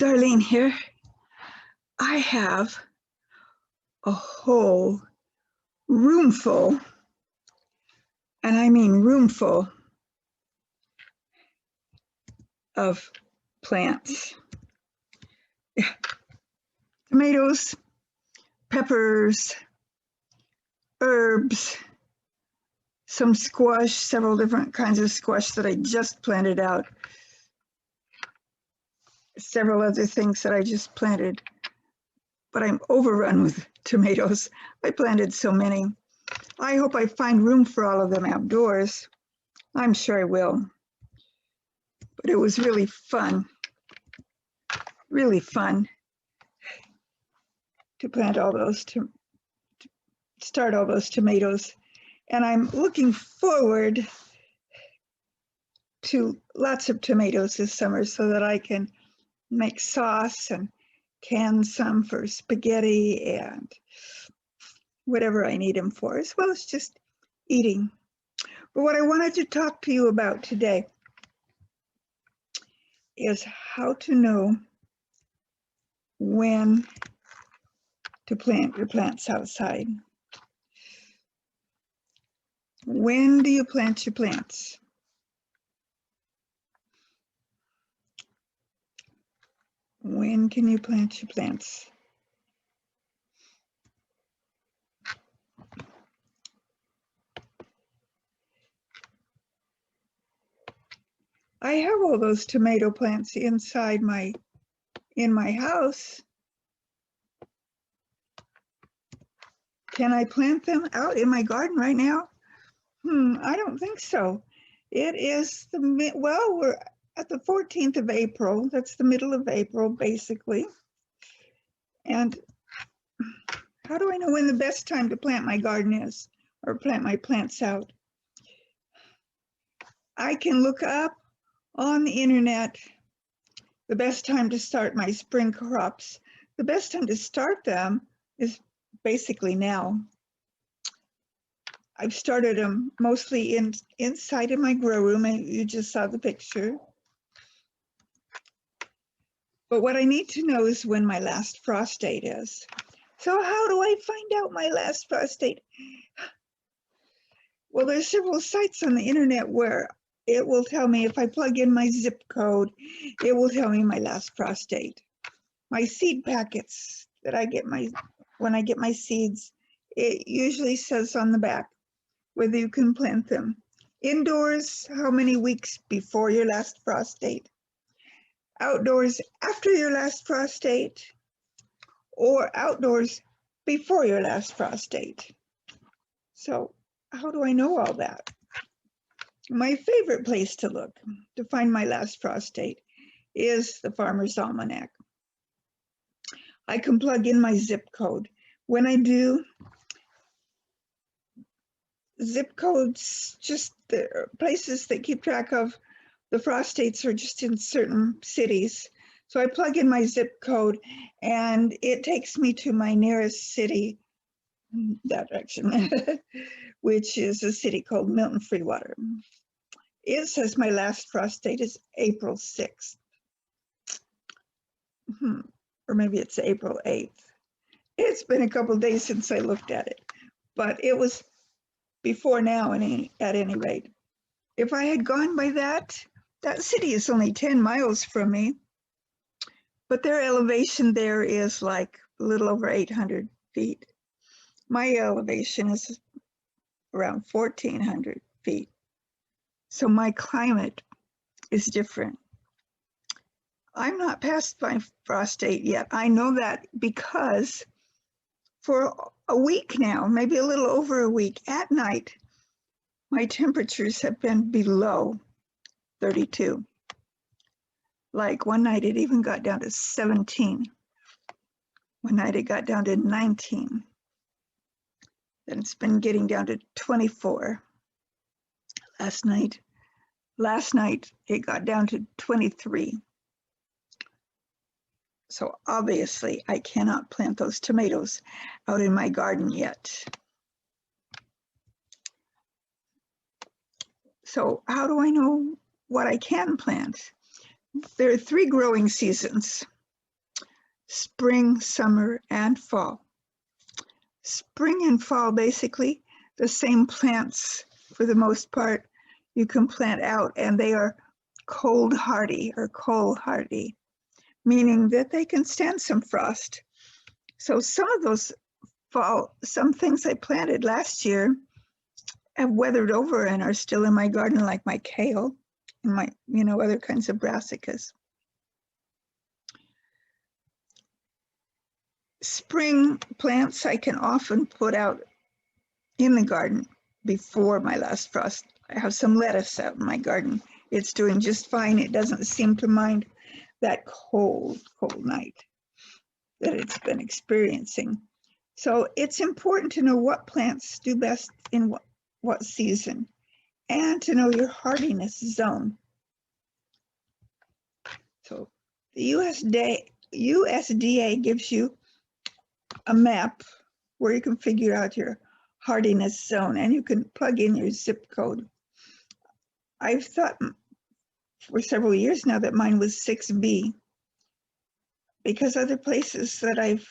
Darlene here. I have a whole room full, and I mean room full, of plants. Yeah. Tomatoes, peppers, herbs, some squash, several different kinds of squash that I just planted out, several other things that I just planted, but I'm overrun with tomatoes. I planted so many. I hope I find room for all of them outdoors. I'm sure I will. But it was really fun to plant all those, to start all those tomatoes. And I'm looking forward to lots of tomatoes this summer so that I can make sauce and can some for spaghetti and whatever I need them for, as well as just eating. But what I wanted to talk to you about today is how to know when to plant your plants outside. When do you plant your plants? When can you plant your plants? I have all those tomato plants inside in my house. Can I plant them out in my garden right now? I don't think so. It is we're at the 14th of April. That's the middle of April, basically. And how do I know when the best time to plant my garden is, or plant my plants out? I can look up on the internet the best time to start my spring crops. The best time to start them is basically now. I've started them mostly inside of my grow room, and you just saw the picture. But what I need to know is when my last frost date is. So how do I find out my last frost date? Well, there's several sites on the internet where it will tell me, if I plug in my zip code, it will tell me my last frost date. My seed packets that I get when I get my seeds, it usually says on the back whether you can plant them indoors, how many weeks before your last frost date, outdoors after your last frost date, or outdoors before your last frost date. So how do I know all that? My favorite place to look to find my last frost date is the Farmer's Almanac. I can plug in my zip code. When I do, zip codes, just the places that keep track of the frost dates are just in certain cities. So I plug in my zip code and it takes me to my nearest city, that direction, which is a city called Milton Freewater. It says my last frost date is April 6th. Or maybe it's April 8th. It's been a couple of days since I looked at it, but it was before now at any rate. If I had gone by that city is only 10 miles from me, but their elevation there is like a little over 800 feet. My elevation is around 1,400 feet. So my climate is different. I'm not past my frost date yet. I know that because for a week now, maybe a little over a week, at night, my temperatures have been below 32. Like one night it even got down to 17. One night it got down to 19. Then it's been getting down to 24. Last night it got down to 23. So obviously I cannot plant those tomatoes out in my garden yet. So how do I know what I can plant? There are 3 growing seasons. spring, summer, and fall. Spring and fall, basically the same plants for the most part you can plant out, and they are cold hardy or cold hardy, meaning that they can stand some frost. So some of those some things I planted last year have weathered over and are still in my garden, like my kale and my, other kinds of brassicas. Spring plants I can often put out in the garden before my last frost. I have some lettuce out in my garden. It's doing just fine. It doesn't seem to mind that cold night that it's been experiencing. So it's important to know what plants do best in what season, and to know your hardiness zone. So the USDA gives you a map where you can figure out your hardiness zone, and you can plug in your zip code. I've thought for several years now that mine was 6B, because other places that I've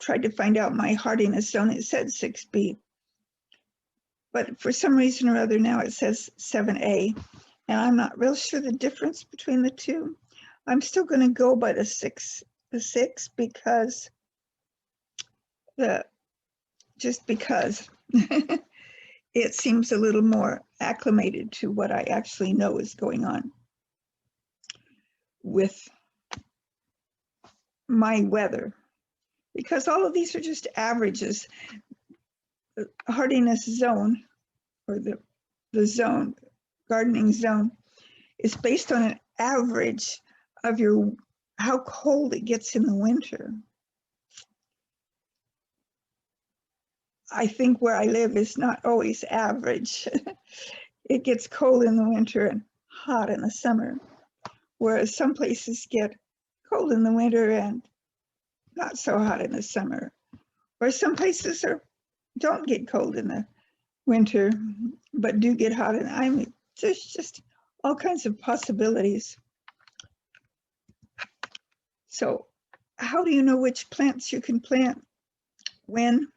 tried to find out my hardiness zone, it said 6B. But for some reason or other now it says 7A, and I'm not real sure the difference between the two. I'm still going to go by the six because just because it seems a little more acclimated to what I actually know is going on with my weather, because all of these are just averages. The hardiness zone, or the zone, gardening zone, is based on an average of how cold it gets in the winter. I think where I live is not always average. It gets cold in the winter and hot in the summer, whereas some places get cold in the winter and not so hot in the summer, or some places don't get cold in the winter but do get hot. And there's just all kinds of possibilities. So how do you know which plants you can plant when?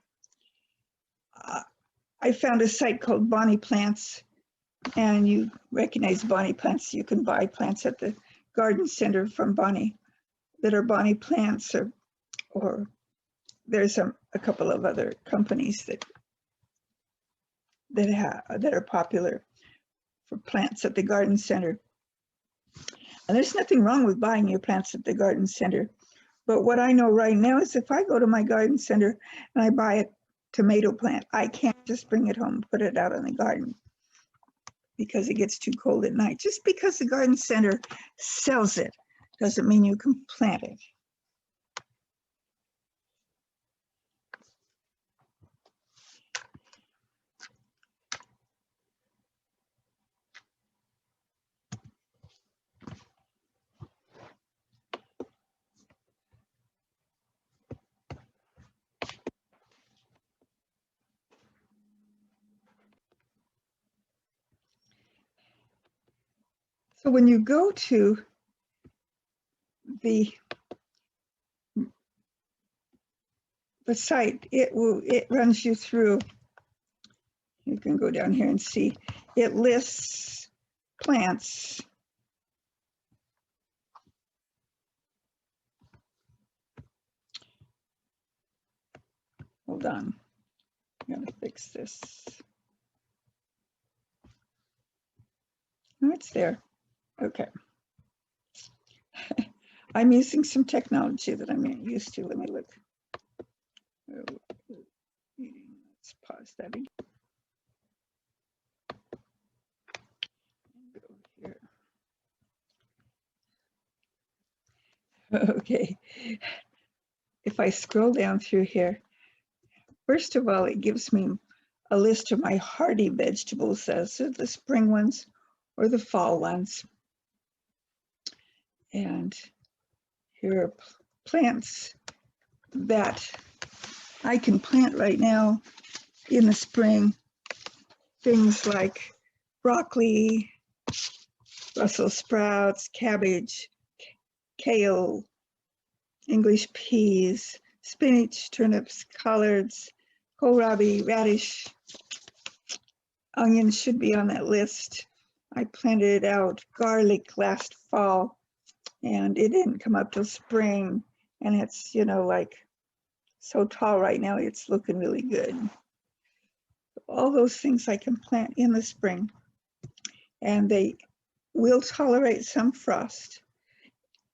I found a site called Bonnie Plants, and you recognize Bonnie Plants. You can buy plants at the garden center from Bonnie that are Bonnie Plants, or there's a couple of other companies that are popular for plants at the garden center. And there's nothing wrong with buying your plants at the garden center. But what I know right now is if I go to my garden center and I buy a tomato plant, I can't just bring it home and put it out in the garden because it gets too cold at night. Just because the garden center sells it doesn't mean you can plant it. So when you go to the site, it runs you through. You can go down here and see. It lists plants. Hold on. I'm going to fix this. Oh, it's there. Okay. I'm using some technology that I'm not used to. Let me look. Let's pause that again. Go here. Okay. If I scroll down through here, first of all, it gives me a list of my hardy vegetables. Those are the spring ones or the fall ones. And here are plants that I can plant right now in the spring. Things like broccoli, Brussels sprouts, cabbage, kale, English peas, spinach, turnips, collards, kohlrabi, radish. Onions should be on that list. I planted out garlic last fall, and it didn't come up till spring, and it's, you know, like so tall right now, it's looking really good. All those things I can plant in the spring, and they will tolerate some frost.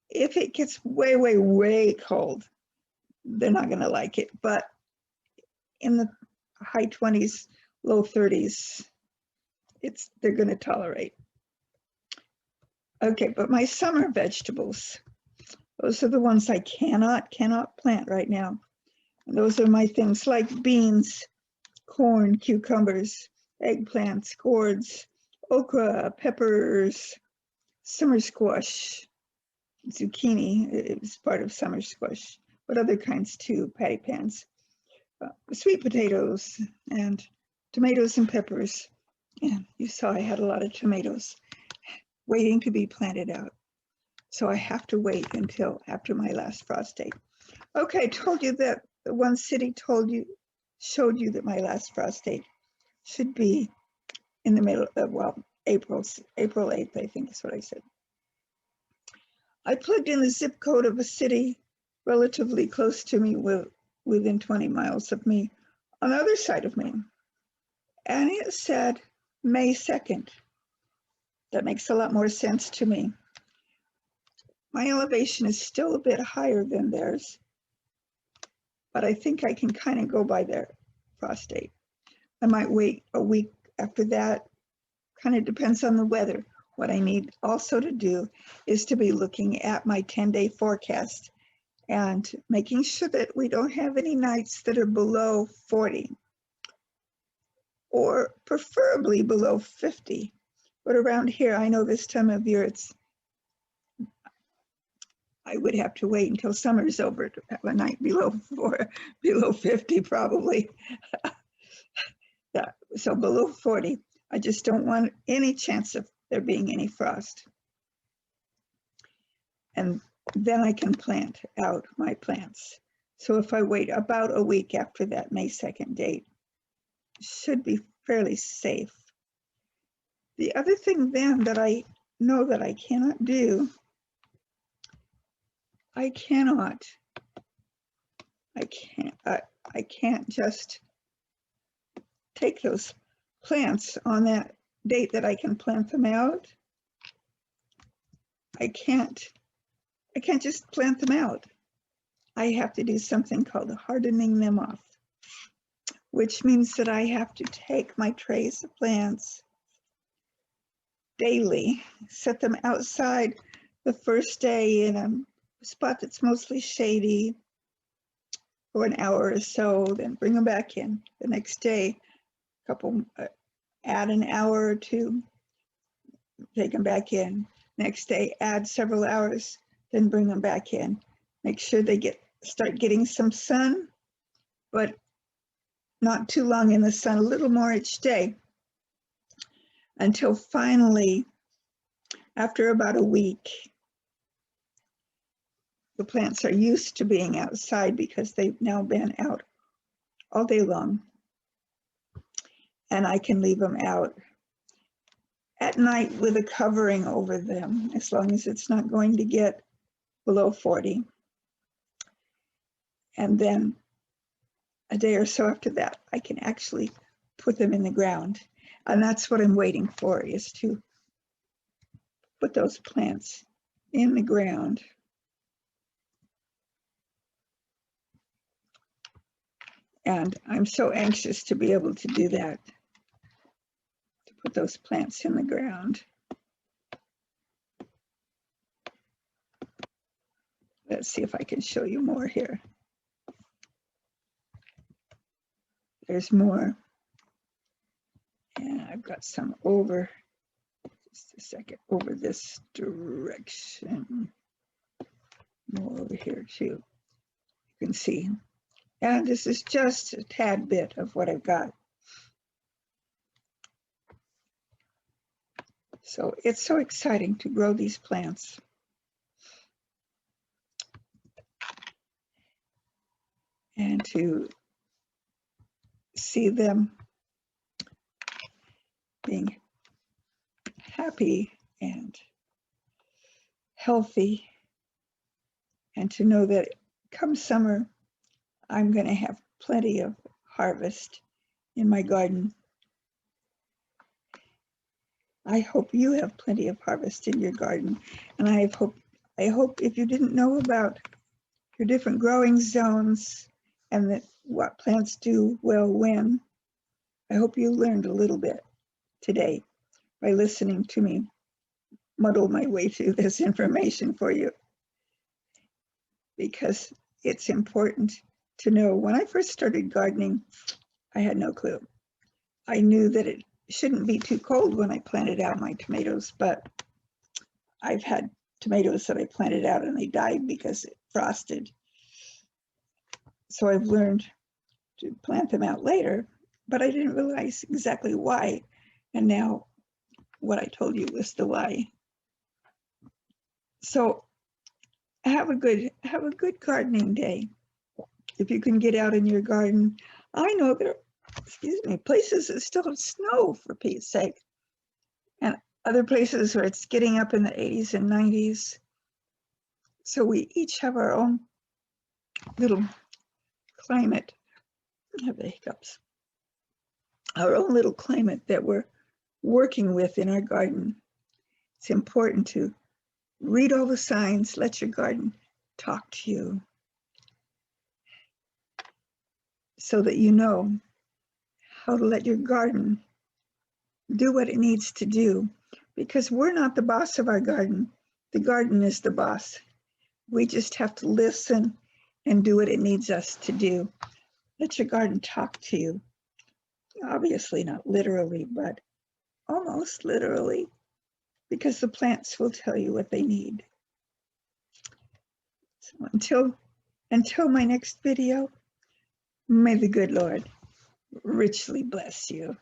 If it gets way, way, way cold, they're not going to like it, but in the high 20s, low 30s, they're going to tolerate. Okay, but my summer vegetables, those are the ones I cannot plant right now. And those are my things like beans, corn, cucumbers, eggplants, gourds, okra, peppers, summer squash, zucchini is part of summer squash, but other kinds too, patty pans, sweet potatoes, and tomatoes and peppers. And you saw I had a lot of tomatoes waiting to be planted out. So I have to wait until after my last frost date. Okay, I told you that the one city showed you that my last frost date should be in the middle of, well, April 8th, I think is what I said. I plugged in the zip code of a city relatively close to me, within 20 miles of me, on the other side of me. And it said May 2nd. That makes a lot more sense to me. My elevation is still a bit higher than theirs, but I think I can kind of go by their frost date. I might wait a week after that. Kind of depends on the weather. What I need also to do is to be looking at my 10-day forecast and making sure that we don't have any nights that are below 40, or preferably below 50. But around here, I know this time of year, I would have to wait until summer's over to have a night below 50 probably. Yeah, so below 40, I just don't want any chance of there being any frost. And then I can plant out my plants. So if I wait about a week after that May 2nd date, should be fairly safe. The other thing then that I know that I cannot do, I can't just take those plants on that date that I can plant them out. I can't just plant them out. I have to do something called hardening them off, which means that I have to take my trays of plants daily, set them outside the first day in a spot that's mostly shady for an hour or so, then bring them back in the next day, add an hour or two, take them back in. Next day, add several hours, then bring them back in. Make sure they start getting some sun, but not too long in the sun, a little more each day, until finally, after about a week, the plants are used to being outside because they've now been out all day long. And I can leave them out at night with a covering over them, as long as it's not going to get below 40. And then a day or so after that, I can actually put them in the ground. And that's what I'm waiting for, is to put those plants in the ground. And I'm so anxious to be able to do that, to put those plants in the ground. Let's see if I can show you more here. There's more. And I've got some over, just a second, over this direction. More over here too. You can see. And this is just a tad bit of what I've got. So it's so exciting to grow these plants. and to see them being happy and healthy, and to know that come summer, I'm going to have plenty of harvest in my garden. I hope you have plenty of harvest in your garden. And I hope if you didn't know about your different growing zones and that what plants do well when, I hope you learned a little bit today by listening to me muddle my way through this information for you, because it's important to know. When I first started gardening, I had no clue. I knew that it shouldn't be too cold when I planted out my tomatoes, but I've had tomatoes that I planted out and they died because it frosted. So I've learned to plant them out later, but I didn't realize exactly why. And now what I told you was the why. So have a good gardening day. If you can get out in your garden. I know there are, places that still have snow, for Pete's sake, and other places where it's getting up in the 80s and 90s. So we each have our own little climate. I have the hiccups. Our own little climate that we're working with in our garden. It's important to read all the signs, let your garden talk to you, so that you know how to let your garden do what it needs to do, because we're not the boss of our garden. The garden is the boss. We just have to listen and do what it needs us to do. Let your garden talk to you. Obviously not literally, but almost literally, because the plants will tell you what they need. So until my next video, may the good Lord richly bless you.